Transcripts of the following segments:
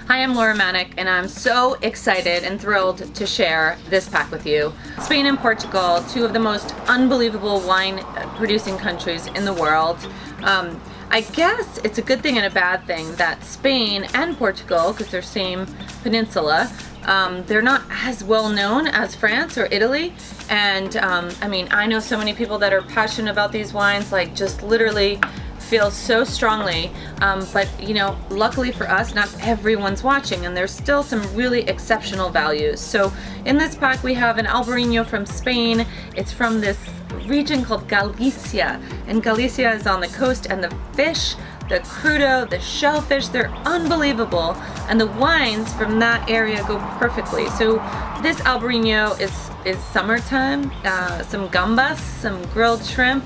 Hi, I'm Laura Manick, and I'm so excited and thrilled to share this pack with you. Spain and Portugal, two of the most unbelievable wine producing countries in the world. I guess it's a good thing and a bad thing that Spain and Portugal, because they're same peninsula, they're not as well known as France or Italy. And I mean, I know so many people that are passionate about these wines, like just literally feel so strongly, but you know, luckily for us, not everyone's watching, and there's still some really exceptional values. So in this pack we have an Albarino from Spain. It's from this region called Galicia, and Galicia is on the coast, and the fish, the crudo, the shellfish, they're unbelievable, and the wines from that area go perfectly. So this Albarino is summertime, some gambas, some grilled shrimp,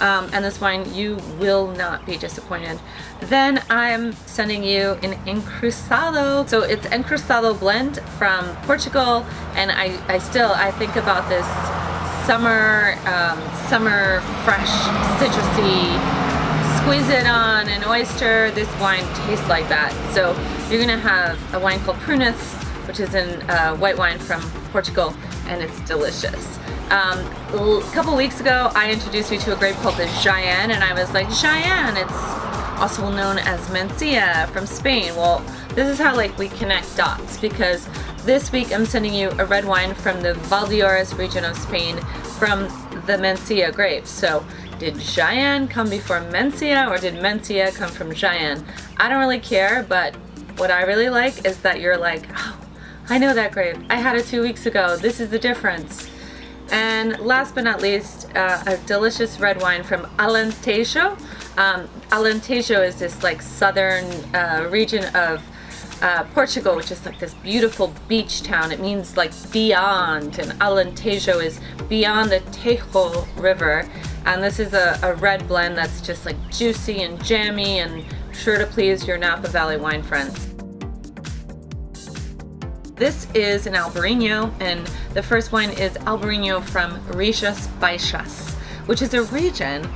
and this wine, you will not be disappointed. Then I'm sending you an Encruzado. So it's Encruzado blend from Portugal, and I think about this summer fresh, citrusy, squeeze it on an oyster. This wine tastes like that. So you're gonna have a wine called Prunus, which is a white wine from Portugal, and it's delicious. A couple weeks ago, I introduced you to a grape called the Jaén, and I was like, Jaén, it's also known as Mencia from Spain. Well, this is how like we connect dots, because this week I'm sending you a red wine from the Valdeorras region of Spain from the Mencia grapes. So did Jaén come before Mencia, or did Mencia come from Jaén? I don't really care, but what I really like is that you're like, oh, I know that grape. I had it 2 weeks ago. This is the difference. And last but not least, a delicious red wine from Alentejo. Alentejo is this like southern region of Portugal, which is like this beautiful beach town. It means like beyond, and Alentejo is beyond the Tajo River. And this is a red blend that's just like juicy and jammy and sure to please your Napa Valley wine friends. This is an Albarino, and the first wine is Albarino from Rías Baixas, which is a region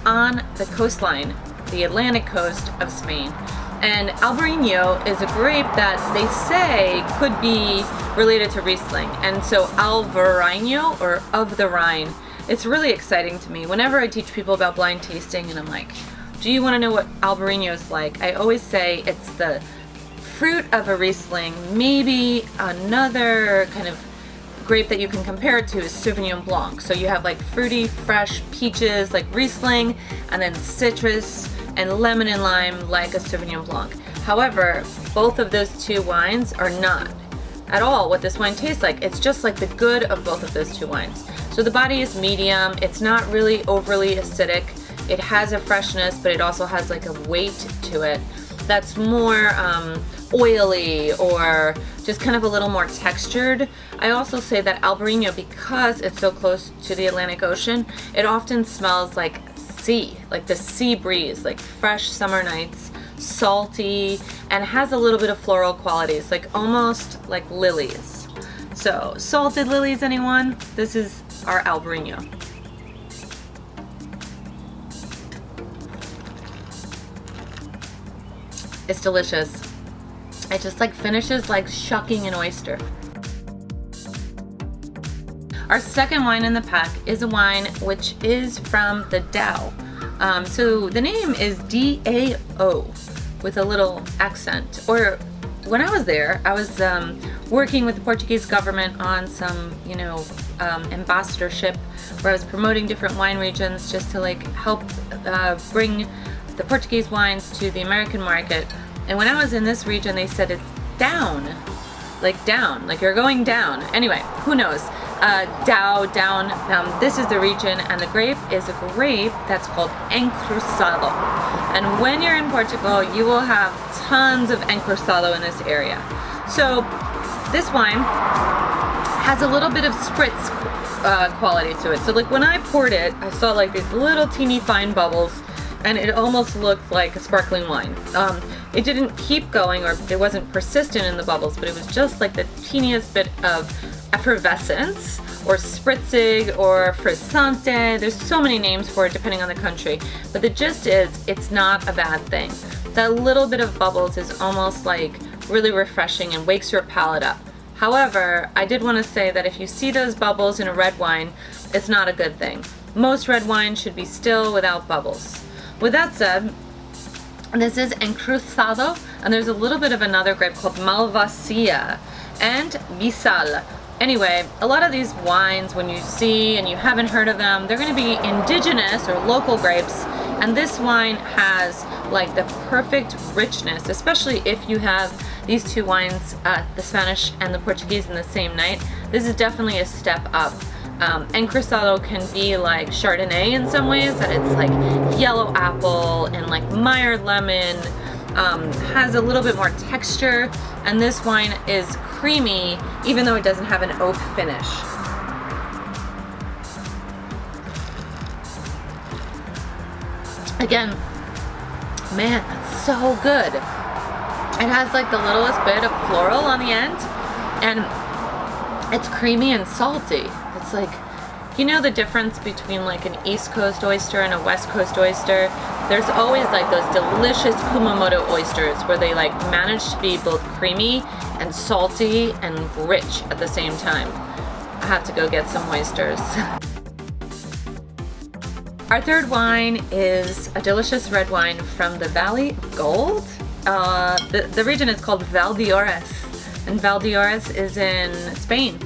on the coastline, the Atlantic coast of Spain. And Albarino is a grape that they say could be related to Riesling, and so Alvarinho, or of the Rhine. It's really exciting to me. Whenever I teach people about blind tasting and I'm like, do you want to know what Albarino is like? I always say it's the fruit of a Riesling. Maybe another kind of grape that you can compare it to is Sauvignon Blanc. So you have like fruity, fresh peaches like Riesling, and then citrus and lemon and lime like a Sauvignon Blanc. However, both of those two wines are not at all what this wine tastes like. It's just like the good of both of those two wines. So the body is medium. It's not really overly acidic. It has a freshness, but it also has like a weight to it that's more oily, or just kind of a little more textured. I also say that Albarino, because it's so close to the Atlantic Ocean, it often smells like sea, like the sea breeze, like fresh summer nights, salty, and has a little bit of floral qualities, like almost like lilies. So, salted lilies, anyone? This is our Albarino. It's delicious. It just like finishes like shucking an oyster. Our second wine in the pack is a wine which is from the DAO. So the name is DAO with a little accent. Or when I was there, I was working with the Portuguese government on some, ambassadorship, where I was promoting different wine regions just to like help bring the Portuguese wines to the American market. And when I was in this region, they said it's down, like you're going down. Anyway, who knows? Down. This is the region, and the grape is a grape that's called Encruzado. And when you're in Portugal, you will have tons of Encruzado in this area. So this wine has a little bit of spritz quality to it. So like when I poured it, I saw like these little teeny fine bubbles, and it almost looked like a sparkling wine. it didn't keep going, or it wasn't persistent in the bubbles, but it was just like the teeniest bit of effervescence, or spritzig, or frizzante. There's so many names for it depending on the country, but the gist is it's not a bad thing. That little bit of bubbles is almost like really refreshing and wakes your palate up. However, I did want to say that if you see those bubbles in a red wine, it's not a good thing. Most red wine should be still without bubbles. With that said, this is encruzado, and there's a little bit of another grape called Malvasia and Bisal. Anyway, a lot of these wines, when you see and you haven't heard of them, they're going to be indigenous or local grapes, and this wine has like the perfect richness, especially if you have these two wines, the Spanish and the Portuguese, in the same night. This is definitely a step up. Encruzado can be like Chardonnay in some ways, that it's like yellow apple and like Meyer lemon, has a little bit more texture, and this wine is creamy even though it doesn't have an oak finish. Again, man, that's so good. It has like the littlest bit of floral on the end, and it's creamy and salty. It's like, you know the difference between like an East Coast oyster and a West Coast oyster? There's always like those delicious Kumamoto oysters where they like manage to be both creamy and salty and rich at the same time. I have to go get some oysters. Our third wine is a delicious red wine from the Valley of Gold. The region is called Valdeorras, and Valdeorras is in Spain.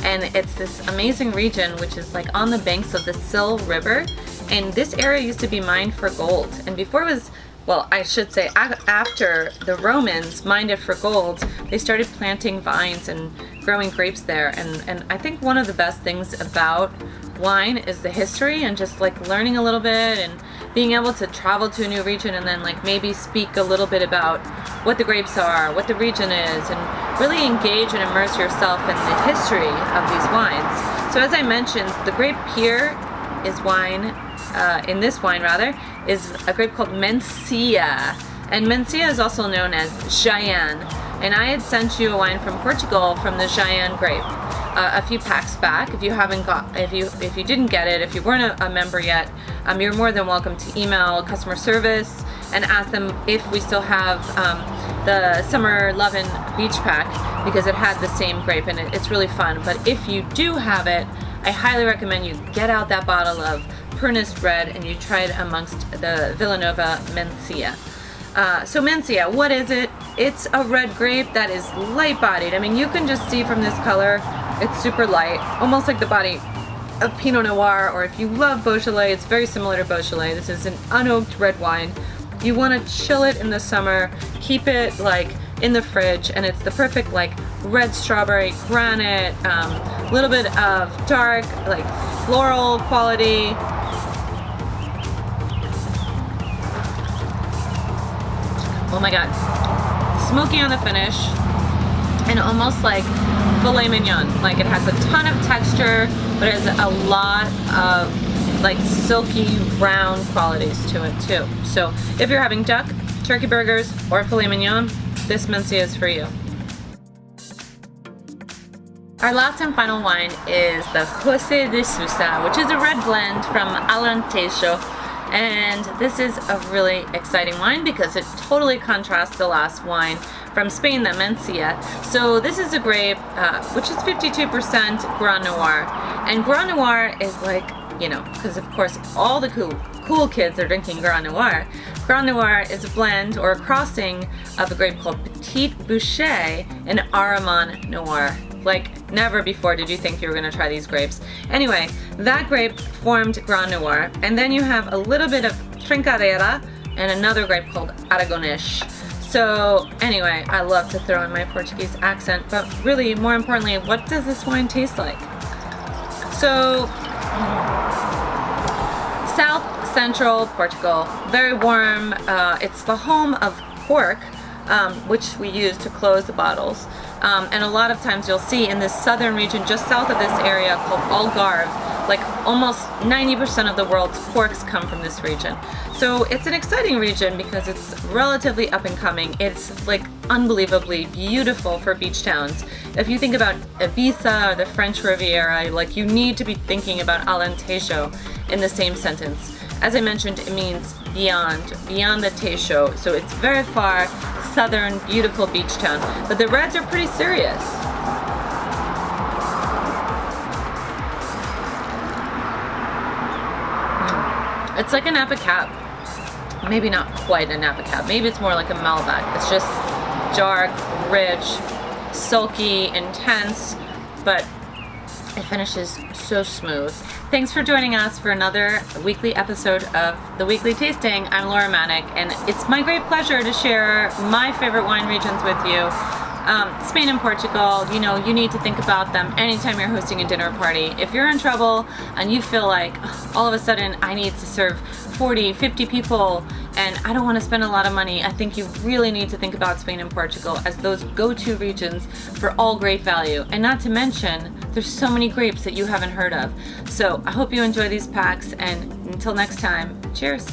And it's this amazing region which is like on the banks of the Sil River, and this area used to be mined for gold. And before it was, well, I should say after the Romans mined it for gold, they started planting vines and growing grapes there. And I think one of the best things about wine is the history, and just like learning a little bit and being able to travel to a new region and then like maybe speak a little bit about what the grapes are, what the region is, and really engage and immerse yourself in the history of these wines. So as I mentioned, the grape here is wine, in this wine rather, is a grape called Mencia. And Mencia is also known as Jayan. And I had sent you a wine from Portugal from the Jayan grape a few packs back. If you haven't got, if you didn't get it, if you weren't a member yet, you're more than welcome to email customer service and ask them if we still have the Summer Lovin' Beach Pack, because it had the same grape and it's really fun. But if you do have it, I highly recommend you get out that bottle of Pernest Red and you try it amongst the Villanova Mencia. So Mencia, what is it? It's a red grape that is light-bodied. I mean, you can just see from this color, it's super light, almost like the body of Pinot Noir, or if you love Beaujolais, it's very similar to Beaujolais. This is an unoaked red wine. You want to chill it in the summer, keep it like in the fridge, and it's the perfect like red strawberry, granite, little bit of dark like floral quality. Oh my god, smoky on the finish, and almost like filet mignon. Like it has a ton of texture, but it has a lot of like silky round qualities to it too. So if you're having duck, turkey burgers, or filet mignon, this Mencia is for you. Our last and final wine is the José de Sousa, which is a red blend from Alentejo. And this is a really exciting wine because it totally contrasts the last wine from Spain, the Mencia. So this is a grape which is 52% Grand Noir. And Grand Noir is like, you know, because of course all the cool kids are drinking Grand Noir. Grand Noir is a blend or a crossing of a grape called Petit Bouschet and Aramon Noir. Like never before did you think you were going to try these grapes. Anyway, that grape formed Grand Noir, and then you have a little bit of Trincadeira and another grape called Aragonês. So anyway, I love to throw in my Portuguese accent, but really more importantly, what does this wine taste like? So South Central Portugal, very warm. It's the home of pork, which we use to close the bottles. And a lot of times you'll see in this southern region just south of this area called Algarve, Like almost 90% of the world's porks come from this region. So it's an exciting region because it's relatively up and coming. It's like unbelievably beautiful for beach towns. If you think about Ibiza or the French Riviera, like you need to be thinking about Alentejo in the same sentence. As I mentioned, it means beyond the Tejo. So it's very far, southern, beautiful beach town. But the Reds are pretty serious. It's like a Napa Cab. Maybe not quite a Napa Cab. Maybe it's more like a Malbec. It's just dark, rich, sulky, intense, but it finishes so smooth. Thanks for joining us for another weekly episode of The Weekly Tasting. I'm Laura Manick, and it's my great pleasure to share my favorite wine regions with you. Spain and Portugal, you know, you need to think about them anytime you're hosting a dinner party. If you're in trouble and you feel like all of a sudden I need to serve 40, 50 people and I don't want to spend a lot of money, I think you really need to think about Spain and Portugal as those go-to regions for all great value. And not to mention, there's so many grapes that you haven't heard of. So I hope you enjoy these packs, and until next time, cheers.